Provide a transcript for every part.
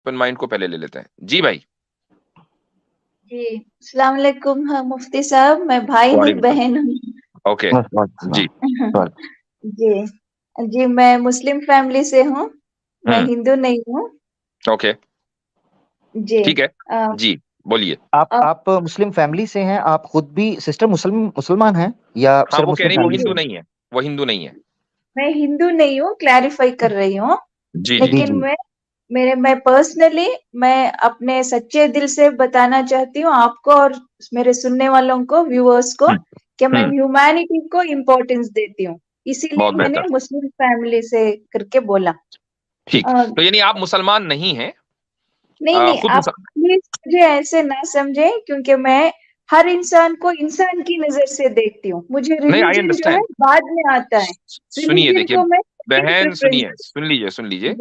Open mind को पहले ले लेते हैं। जी भाई। जी अस्सलाम वालेकुम। हाँ, मुफ्ती साहब, मैं भाई हूँ, वालेकुम बहन हूँ। सलाम। ओके। जी। जी जी, मैं मुस्लिम फैमिली से हूँ, मैं हम्म। हिंदू नहीं हूँ। ओके। जी। ठीक है। अ, जी बोलिए। अ, आप मुस्लिम फैमिली से हैं? आप खुद भी सिस्टर मुसलमान हैं या हाँ सिर्फ वो कह मुस्लिम रही वो फैमिली हिंदू से? जी, नहीं है। वो हिंदू नहीं है। मैं हिंदू नहीं हूँ, क्लैरिफाई कर रही हूँ। जी जी जी लेकिन जी। जी। मैं पर्सनली, मैं अपने सच्चे दिल से बताना चाहती हूँ आपको और मेरे सुनने वालों को, व्यूअर्स को, हम्म। कि मैं हम्म। ह्यूमैनिटी को इम्पोर्टेंस देती हूँ। इसीलिए बहुत मैंने बेहतर। मुस्लिम फैमिली से करके बोला। ठीक। अ, तो यानी आप मुसलमान नहीं हैं। नहीं नहीं, खुद आप प्लीज मुझे ऐसे ना समझे, क्योंकि मैं हर इंसान को इंसान की नजर से देखती हूँ। मुझे नहीं, आई रिलीजन जो है अंडरस्टैंड। बाद में आता है। सुनिए रिलीजन देखिए को मैं बहन, प्रेफरेंस। सुनिए, सुन लीजिए।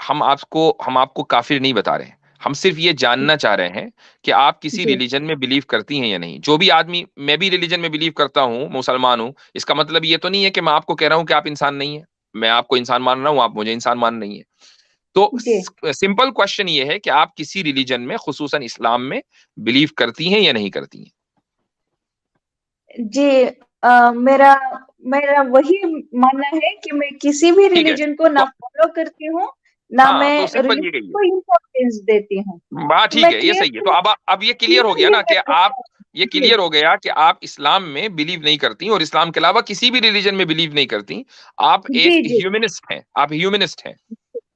हम आपको काफिर नहीं बता रहे हैं। हम सिर्फ ये जानना चाह रहे हैं कि आप किसी जी रिलीजन में बिलीव करती हैं या नहीं। जो भी आदमी, मैं भी रिलीजन में बिलीव करता हूँ, मुसलमान हूँ, इसका मतलब ये तो नहीं है कि मैं आपको कह रहा हूँ कि आप इंसान नहीं है। मैं आपको इंसान मान रहा हूँ, आप मुझे इंसान मान नहीं है। तो जी सिंपल क्वेश्चन ये है कि आप किसी रिलीजन में, खुसूसन इस्लाम में, बिलीव करती हैं या नहीं करती हैं। जी। मेरा मेरा वही मानना है कि मैं किसी भी ठीक है। रिलीजन को ना तो फॉलो करती हूँ, ना हाँ, मैं तो सिंपल ये रिलीजन कहिए। को इम्पोर्टेंस देती हूँ। बात ठीक मैं है, ये क्लियर सही है। तो अब ये क्लियर हो गया क्लियरली ना कि आप, ये जी क्लियर हो गया कि आप इस्लाम में बिलीव नहीं करती और इस्लाम के अलावा किसी भी रिलीजन में बिलीव नहीं करती। आप जी एक जी। ह्यूमनिस्ट हैं। आप ह्यूमनिस्ट हैं।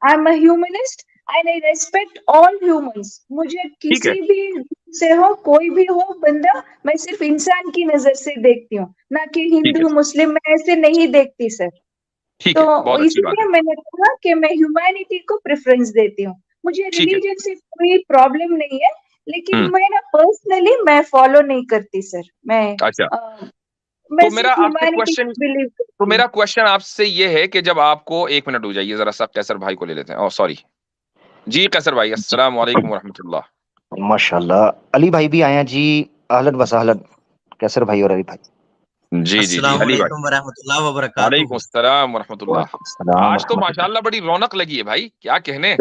I am a humanist and I respect all humans. मुझे ठीक है। किसी भी से हो, कोई भी हो बंदा, मैं सिर्फ इंसान की नजर से देखती हूँ, ना कि ठीक है। हिंदू मुस्लिम, मैं ऐसे नहीं देखती सर। ठीक तो है, बहुत अच्छी बात इसलिए है। मैंने कहा कि मैं ह्यूमैनिटी को प्रेफरेंस देती हूँ। मुझे ठीक है। रिलीजन से कोई प्रॉब्लम नहीं है, लेकिन हम्म। मैं ना पर्सनली मैं फॉलो नहीं करती सर। अच्छा। मैं तो मेरा सिर्फ आपसे ह्यूमैनिटी क्वेश्चन को बिलीव तो करती हूँ। मेरा क्वेश्चन आपसे ये है कि जब आपको, एक मिनट हो जाइए जरा सा, कैसर भाई को ले लेते हैं। ओ सॉरी। जी कैसर भाई, अस्सलाम वालेकुम वरहमतुल्लाह। माशाल्लाह। अली भाई भी आए हैं जी। अहलन वसहलन। कैसर भाई और अली भाई। जी जी जी, अस्सलाम अली भाई। वालेकुम वरहमतुल्लाह वालेकुम वबरकातुहू। अस्सलाम वरहमतुल्लाह। वालेकुम सलाम आज तो रहमतुल्लाह। माशाल्लाह बड़ी रौनक लगी है भाई, क्या कहने।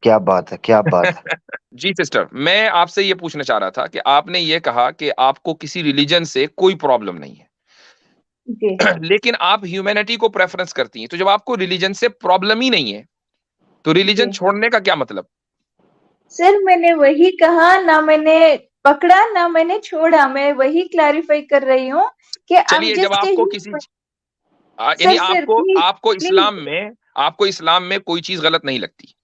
क्या बात है, क्या बात है। जी सिस्टर, मैं आपसे ये पूछना चाह रहा था कि आपने ये कहा कि आपको किसी रिलीजन से कोई प्रॉब्लम नहीं है, जी लेकिन आप ह्यूमैनिटी को प्रेफरेंस करती हैं। तो जब आपको रिलीजन से प्रॉब्लम ही नहीं है, तो रिलीजन जी छोड़ने का क्या मतलब। सर, मैंने वही कहा ना, मैंने पकड़ा ना मैंने छोड़ा, मैं वही क्लैरिफाई कर रही हूँ कि आई एम चलिए, जब जस्ट आपको किसी, यानी सर सर आपको प्लीज आपको प्लीज इस्लाम में, आपको इस्लाम में कोई चीज गलत नहीं लगती।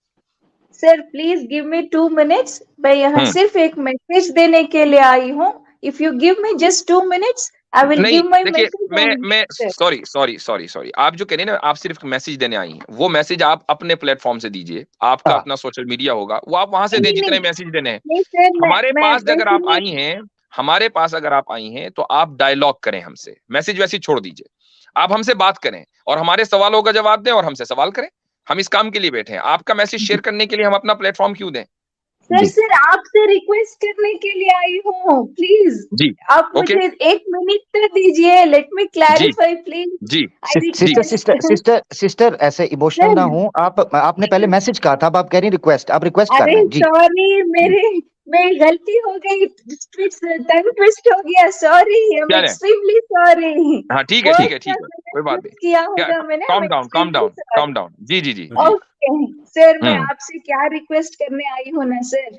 Sir please give me 2 minutes. मैं यहाँ हम्म। सिर्फ एक मैसेज देने के लिए आई हूँ। If you give me just 2 minutes, I will नहीं गिव माई देखिए, मैसेज ऑन मैं sir. Sorry sorry sorry sorry, आप जो कह रहे हैं ना, आप सिर्फ मैसेज देने आई हैं, वो मैसेज आप अपने प्लेटफॉर्म से दीजिए। आपका हाँ, अपना सोशल मीडिया होगा, वो आप वहां से दें नहीं नहीं जितने मैसेज देने हैं। नहीं सर, हमारे पास मैं अगर आप सुनिए। आई हैं, हमारे पास अगर आप आई हैं, तो आप डायलॉग करें हमसे, मैसेज वैसे छोड़ दीजिए। आप हमसे बात करें और हमारे सवालों का जवाब दें और हमसे सवाल करें। हम इस काम के लिए बैठे हैं। आपका मैसेज शेयर करने के लिए हम अपना प्लेटफॉर्म क्यों दें। सर जी सर, आपसे रिक्वेस्ट करने के लिए आई हूँ, प्लीज। जी। आप ओके। मुझे 1 मिनट तो दीजिए, लेट मी जी क्लैरिफाई प्लीज। जी आई जी। Sister sister request sister sister, ऐसे इमोशनल सर। ना हो आप। आपने पहले मैसेज कहा था, अब आप कह रही रिक्वेस्ट, आप रिक्वेस्ट कर अरे रहे हैं जी। सॉरी, मेरी गलती हो गई, टंग ट्विस्ट हो गया, सॉरी, आई एम चलें। Extremely sorry. हाँ ठीक है, ठीक वर्ड है, का ठीक है, कोई बात यूज नहीं। किया क्या। होगा मैंने, I am calm down, calm extremely down, calm sorry. Down. जी जी जी जी। जी। ओके सर, मैं हम्म। आपसे क्या रिक्वेस्ट करने आई हूँ ना सर।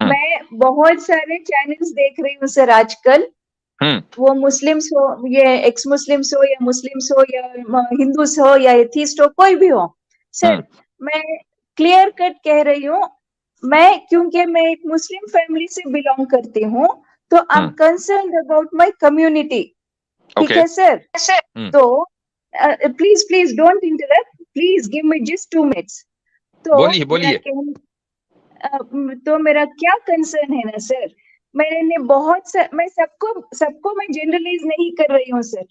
हम्म। मैं बहुत सारे चैनल्स देख रही हूँ सर आजकल। हम्म। वो मुस्लिम्स हो, ये एक्स मुस्लिम्स हो, या मुस्लिम्स हो, या हिंदूस हो, या एथीस्ट हो, कोई भी हो हम्म। सर। मैं क्लियर कट कह रही हूँ, मैं क्योंकि मैं एक मुस्लिम फैमिली से बिलोंग करती हूँ, तो I am hmm. Concern about my community. ठीक ओके। है सर। हम्म। तो please please don't interrupt, please give me just 2 minutes. तो बोलिए मेरा बोलिए। कहना, तो मेरा क्या कंसर्न है ना सर, मैंने मैं सबको मैं जनरलाइज नहीं कर रही हूँ सर।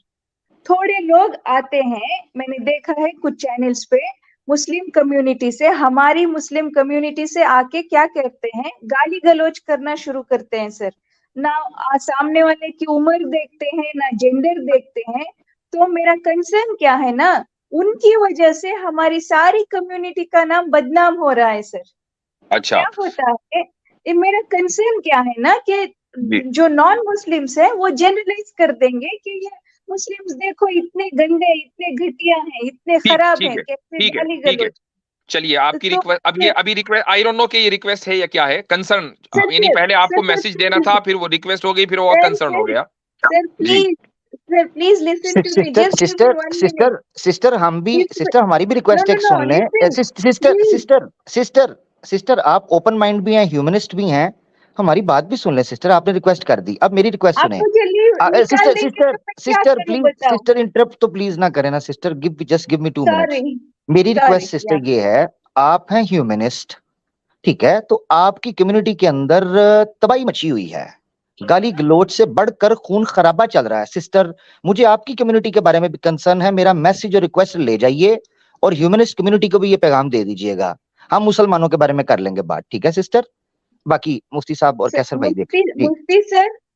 थोड़े लोग आते हैं, मैंने देखा है कुछ चैनल्स पे, मुस्लिम कम्युनिटी से, हमारी मुस्लिम कम्युनिटी से आके क्या कहते हैं, गाली गलौज करना शुरू करते हैं सर। ना सामने वाले की उम्र देखते हैं, ना जेंडर देखते हैं। तो मेरा कंसर्न क्या है ना, उनकी वजह से हमारी सारी कम्युनिटी का नाम बदनाम हो रहा है सर। अच्छा क्या होता है, ये मेरा कंसर्न क्या है ना कि जी जो नॉन मुस्लिम्स है वो जनरलाइज कर देंगे कि ये मुस्लिम्स देखो इतने गंदे, इतने घटिया हैं, इतने ठीक खराब ठीक हैं, है कैसे ठीक है गाली ठीक है। गलौज। चलिए आपकी तो रिक्वेस्ट, अब ये अभी रिक्वेस्ट, आई डोंट नो कि ये रिक्वेस्ट है या क्या है, कंसर्न, सर यानी पहले आपको सर मैसेज देना था, फिर वो रिक्वेस्ट हो गई, फिर वो सर कंसर्न हो सर गया। सर जी please listen to me, sister just give me sister 1 minute. Sister sister हम भी, सिस्टर हमारी भी नो रिक्वेस्ट नो एक नो, सुन लें। Listen sister please. Sister sister sister आप ओपन माइंड भी हैं, ह्यूमनिस्ट भी हैं, हमारी बात भी सुन लें। सिस्टर आपने रिक्वेस्ट कर दी, अब मेरी रिक्वेस्ट आप सुने। मुझे लीव निकाल सिस्टर देंगे सिस्टर तो मैं क्या सिस्टर करूं प्लीज, बताओ। सिस्टर इंटरप्ट तो प्लीज ना करें ना सिस्टर, जस्ट गिव मी 2 मिनट्स। सॉरी मेरी सॉरी रिक्वेस्ट सिस्टर ये है, आप हैं ह्यूमनिस्ट, ठीक है, तो आपकी कम्युनिटी के अंदर तबाही मची हुई है, गाली गलोच से बढ़कर खून खराबा चल रहा है। सिस्टर मुझे आपकी कम्युनिटी के बारे में भी कंसर्न है, मेरा मैसेज और रिक्वेस्ट ले जाइए और ह्यूमनिस्ट कम्युनिटी को भी ये पैगाम दे दीजिएगा। हम मुसलमानों के बारे में कर लेंगे बात, ठीक है सिस्टर? बाकी मुफ्ती साहब और कैसर भाई देख जी।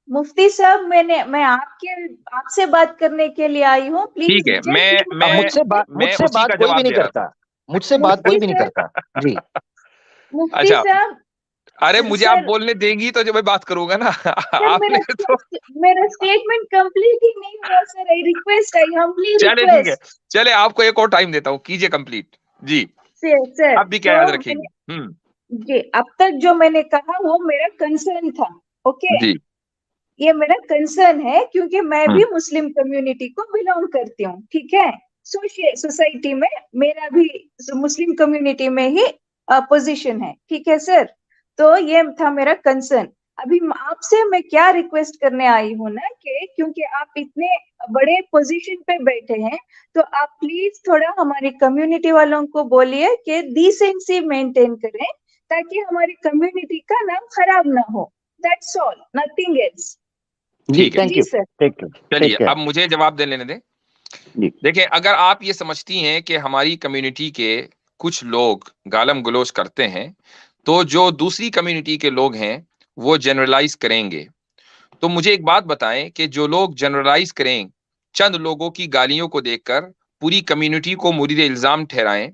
मुफ्ती साहब, मैं आपसे बात करने के लिए आई हूँ, प्लीज ठीक है, जस्ट अब मैं मुझसे उसी बात का कोई भी जवाब नहीं दे रहा करता, मुझसे बात कोई मुफ्ती भी नहीं सर, करता जी। मुफ्ती अच्छा साहब, अरे मुझे आप सर बोलने देंगी तो जो मैं बात करूंगा ना। सर आपने तो मेरा स्टेटमेंट कंप्लीट ही नहीं हुआ sir. I request, I humbly चले ठीक है, रिक्वेस्ट चले आपको एक और टाइम देता हूँ, कीजिए कंप्लीट जी। सर। आप भी क्या तो याद मैंने, रखेंगे? जी, अब तक जो मैंने कहा वो मेरा कंसर्न था। ओके, जी ये मेरा कंसर्न है क्योंकि मैं हम्म भी मुस्लिम कम्युनिटी को बिलोंग करती हूँ, ठीक है। सोसाइटी में मेरा भी मुस्लिम कम्युनिटी में ही पोजीशन है, ठीक है सर। तो ये था मेरा कंसर्न। अभी आपसे मैं क्या रिक्वेस्ट करने आई हूँ ना कि क्योंकि आप इतने बड़े पोजीशन पे बैठे हैं, तो आप प्लीज थोड़ा हमारी कम्युनिटी वालों को बोलिए कि डिसेंसी मेंटेन करें, ताकि हमारी कम्युनिटी का नाम खराब ना हो। That's all, nothing else. जी ठीक है। थैंक जी यू, सर। टेक चलिए केयर अब मुझे जवाब दे लेने दें। जी। देखिए, अगर आप ये समझती हैं कि हमारी कम्युनिटी के कुछ लोग गालम गलोच करते हैं, तो जो दूसरी कम्युनिटी के लोग हैं वो जनरलाइज करेंगे, तो मुझे एक बात बताएं कि जो लोग जनरलाइज करें, चंद लोगों की गालियों को देखकर पूरी कम्युनिटी को मुरीद इल्जाम ठहराएं,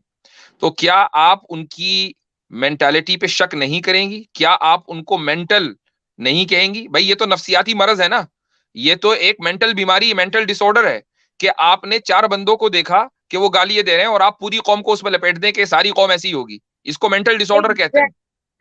तो क्या आप उनकी मेंटालिटी पे शक नहीं करेंगी? क्या आप उनको मेंटल नहीं कहेंगी? भाई ये तो नफ्सियाती मरज है ना, ये तो एक मेंटल बीमारी, मेंटल डिसऑर्डर है कि आपने 4 बंदों को देखा कि वो गालियां दे रहे हैं और आप पूरी कौम को उसमें लपेट दें कि सारी कौम ऐसी होगी। इसको मेंटल डिसऑर्डर कहते हैं।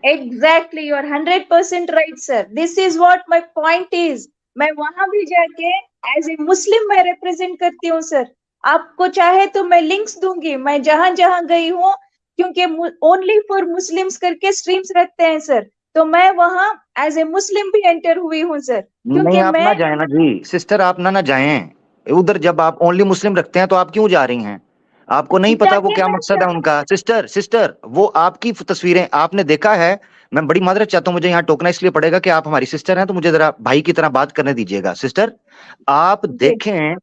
Exactly, you're 100% right, sir. This is what my point is. मैं वहां भी जाके एज ए मुस्लिम मैं रिप्रेजेंट करती हूँ सर। आपको चाहे तो मैं लिंक्स दूंगी, मैं जहां जहां गई हूँ, क्योंकि ओनली फॉर मुस्लिम्स करके स्ट्रीम्स रखते हैं सर, तो मैं वहां एज ए मुस्लिम भी एंटर हुई हूँ सर, नहीं क्योंकि आप ना मैं जाए ना जी, सिस्टर आप ना जाएं उधर। जब आप ओनली मुस्लिम रखते हैं तो आप क्यों जा रही हैं? आपको नहीं पता वो जाके क्या मैं मकसद है उनका? सिस्टर सिस्टर वो आपकी तस्वीरें आपने देखा है। मैं बड़ी माजरत चाहता हूँ, मुझे यहाँ टोकना इसलिए पड़ेगा कि आप हमारी सिस्टर हैं, तो मुझे जरा भाई की तरह बात करने दीजिएगा। सिस्टर आप जी देखें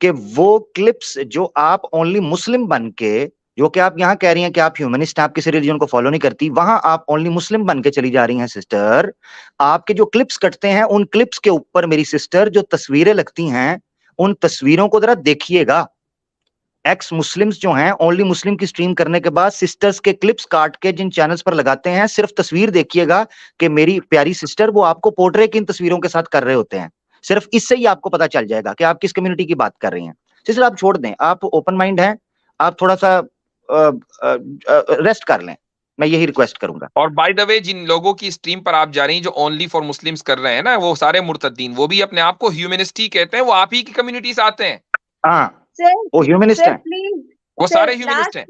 कि वो क्लिप्स जो आप ओनली मुस्लिम बन के, जो कि आप यहाँ कह रही हैं कि आप ह्यूमनिस्ट हैं, आप किसी रिलीजन को फॉलो नहीं करती, वहां आप ओनली मुस्लिम बन के चली जा रही हैं। सिस्टर आपके जो क्लिप्स कटते हैं, उन क्लिप्स के ऊपर मेरी सिस्टर जो तस्वीरें लगती हैं, उन तस्वीरों को जरा देखिएगा। एक्स मुस्लिम्स जो हैं ओनली मुस्लिम की स्ट्रीम करने के बाद सिस्टर्स के क्लिप्स काट के जिन चैनल्स पर लगाते हैं, सिर्फ तस्वीर देखिएगा कि मेरी प्यारी सिस्टर वो आपको पोर्ट्रे किन तस्वीरों के साथ कर रहे होते हैं। सिर्फ इससे ही आपको पता चल जाएगा कि आप किस कम्युनिटी की बात कर रही हैं। सिस्टर आप छोड़ दें, आप ओपन माइंड हैं, आप थोड़ा सा रेस्ट कर लें, मैं यही रिक्वेस्ट करूंगा। और बाय द वे, जिन लोगों की स्ट्रीम पर आप जा रही हैं जो ओनली फॉर मुस्लिम्स कर रहे हैं ना, वो सारे मुर्तद्दीन, वो भी अपने आप को ह्यूमनिस्ट ही कहते हैं, वो आप ही की कम्युनिटी से आते हैं, हाँ सर। वो ह्यूमनिस्ट सर हैं। प्लीज, वो सर सारे ह्यूमनिस्ट हैं।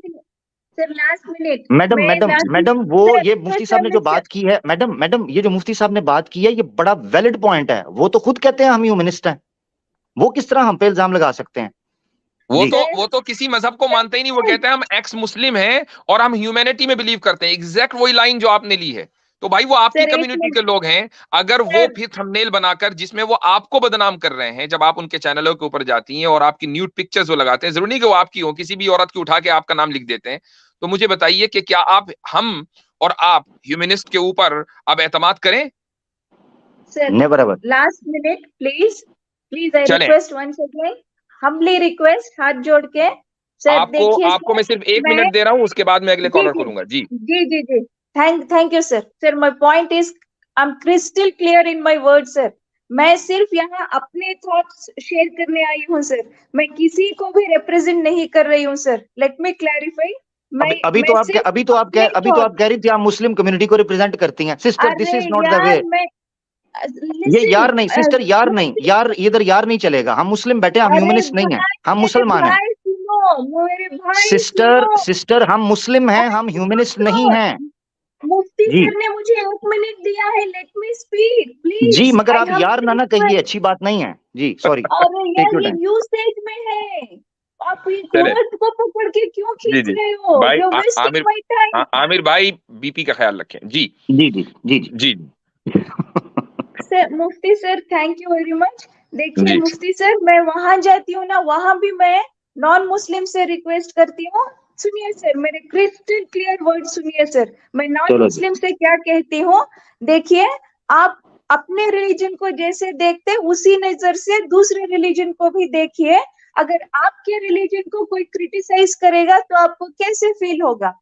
लास्ट मिनट मैडम मैं मैडम लास्ट मैडम वो सर ये मुफ्ती साहब ने जो बात की है, मैडम मैडम ये जो मुफ्ती साहब ने बात की है, ये बड़ा वैलिड पॉइंट है। वो तो खुद कहते हैं हम ह्यूमनिस्ट हैं, वो किस तरह हम पे इल्जाम लगा सकते हैं? वो जी तो वो तो किसी मजहब को मानते ही नहीं, वो कहते हैं हम एक्स मुस्लिम हैं और हम ह्यूमैनिटी में बिलीव करते हैं। एग्जैक्ट वही लाइन जो आपने ली है। तो भाई वो आपकी सर एक कम्युनिटी मिनट के लोग हैं, अगर वो सर फिर थंबनेल बनाकर जिसमें वो आपको बदनाम कर रहे हैं, जब आप उनके चैनलों के ऊपर जाती हैं और आपकी न्यूड पिक्चर्स वो लगाते हैं, जरूरी नहीं कि वो आपकी हो, किसी भी औरत की उठा के आपका नाम लिख देते हैं, तो मुझे बताइए कि क्या आप, हम और आप ह्यूमनिस्ट के ऊपर अब एतमाद करें? Sir never ever. Last minute please, please I चलें, request once again, humbly request, हाथ जोड़ के। सर आपको देखिए आपको सर, मैं सिर्फ 1 मैं मिनट दे रहा हूं, उसके बाद मैं अगले जी कॉलर जी को लूंगा जी। जी जी जी Thank you, sir. Sir, my point is, I'm crystal clear in my words, sir. मैं सिर्फ यहाँ अपने थॉट्स शेयर करने आई हूँ सर, मैं किसी को भी रिप्रेजेंट नहीं कर रही हूँ सर. Let me clarify. अभी तो आप कह रही थी आप मुस्लिम कम्युनिटी को रिप्रेजेंट करती हैं. Sister, this is not the way. ये यार नहीं सिस्टर, यार नहीं, यार इधर यार नहीं चलेगा. हम मुस्लिम बैठे, हम ह्यूमनिस्ट नहीं है, हम मुसलमान हैं. सिस्टर हम मुस्लिम हैं, हम ह्यूमनिस्ट नहीं हैं. मुफ्ती सर ने मुझे 1 मिनट दिया है, लेट मी स्पीक प्लीज. जी, मगर आप यार ना कहिए, अच्छी बात नहीं है जी. सॉरी. और ये यूसेज में है, आप वर्ड को पकड़ के क्यों खींच रहे हो? भाई आमिर भाई बीपी का ख्याल रखें. जी जी जी जी जी. सर मुफ्ती sir, thank you very much. देखिए मुफ्ती सर, मैं वहां जाती हूँ ना, वहां भी मैं नॉन मुस्लिम से रिक्वेस्ट करती हूँ. सुनिए सर, मेरे क्रिस्टल क्लियर वर्ड सुनिए सर. मैं नॉन मुस्लिम से क्या कहती हूँ, देखिए आप अपने रिलीजन को जैसे देखते उसी नजर से दूसरे रिलीजन को भी देखिए. अगर आपके रिलीजन को कोई क्रिटिसाइज करेगा तो आपको कैसे फील होगा?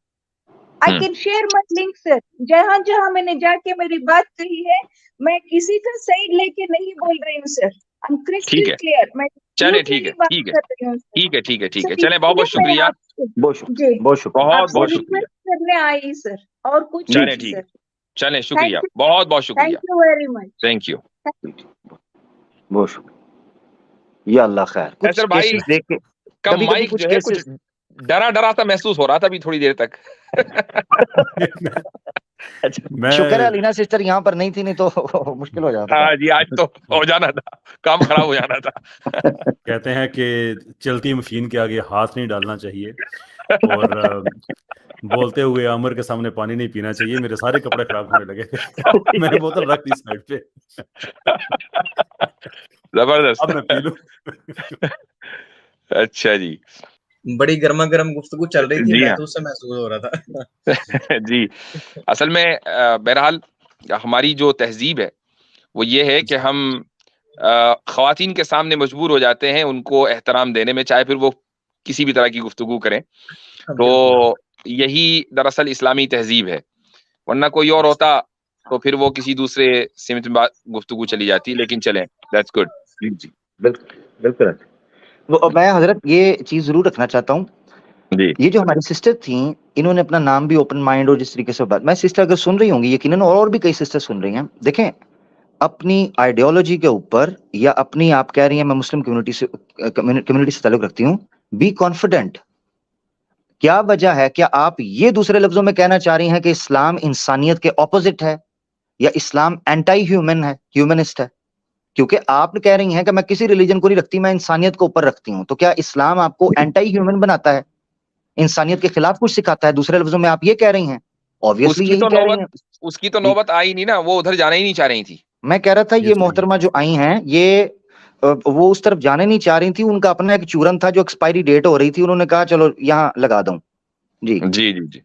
I can share my link sir. जहां जहां मैंने जाके मेरी बात कही है, मैं किसी का साइड लेके नहीं बोल रही हूँ sir. I am crystal clear. मैं चले ठीक है. चले बहुत बहुत शुक्रिया. बहुत शुक्रिया करने आई सर, और कुछ चले ठीक है. चले शुक्रिया, बहुत बहुत शुक्रिया. Thank you very much. Thank you. बहुत शुक्रिया. या अल्लाह खैर. सर भाई कम माइक जो है कुछ डरा सा महसूस हो रहा था अभी थोड़ी देर तक. शुक्र है अलीना सिस्टर यहाँ पर नहीं थी, नहीं तो मुश्किल हो जाता. हाँ जी, आज तो हो जाना था, काम खराब हो जाना था. कहते हैं कि चलती मशीन के आगे हाथ नहीं डालना चाहिए, और बोलते हुए आमिर के सामने पानी नहीं पीना चाहिए. मेरे सारे कपड़े खराब होने लगे. मैंने बोतल रख दी साइड पे. जबरदस्त. अब मैं पी लूं. अच्छा जी, बड़ी गर्मा गर्म गुफ्तगू चल रही थी. मैं तो उससे महसूस हो रहा था. जी, असल में बहरहाल हमारी जो तहजीब है वो ये है कि हम ख्वातीन के सामने मजबूर हो जाते हैं उनको एहतराम देने में, चाहे फिर वो किसी भी तरह की गुफ्तगू करें. तो यही दरअसल इस्लामी तहजीब है. वरना कोई और होता तो फिर वो किसी दूसरे सिमत में गुफ्तगू चली जाती. लेकिन चलें, दैट्स गुड. जी बिल्कुल. तो मैं हजरत ये चीज जरूर रखना चाहता हूँ, ये जो हमारी सिस्टर थी, इन्होंने अपना नाम भी ओपन माइंड और जिस तरीके से बात, मैं सिस्टर अगर सुन रही होंगी यकीनन, और भी कई सिस्टर सुन रही हैं. देखें, अपनी आइडियोलॉजी के ऊपर या अपनी, आप कह रही हैं मैं मुस्लिम कम्युनिटी से ताल्लुक रखती हूँ, बी कॉन्फिडेंट. क्या वजह है? क्या आप ये दूसरे लफ्जों में कहना चाह रही हैं कि इस्लाम इंसानियत के ऑपोजिट है, या इस्लाम एंटी ह्यूमन है, ह्यूमनिस्ट है? क्योंकि आप कह रही हैं कि मैं किसी रिलीजन को नहीं रखती, मैं इंसानियत को ऊपर रखती हूं. तो क्या इस्लाम आपको एंटी ह्यूमन बनाता है, इंसानियत के खिलाफ कुछ सिखाता है? दूसरे लफ्जों में आप ये कह रही हैं. ऑब्वियसली यही कह रही हैं. उसकी तो नौबत आई नहीं ना, वो उधर जाना ही नहीं चाह रही थी. मैं कह रहा था ये मोहतरमा जो आई हैं, ये वो उस तरफ जाने नहीं चाह रही थी. उनका अपना एक चूरन था जो एक्सपायरी डेट हो रही थी, उन्होंने कहा चलो यहाँ लगा दूं. जी जी जी जी.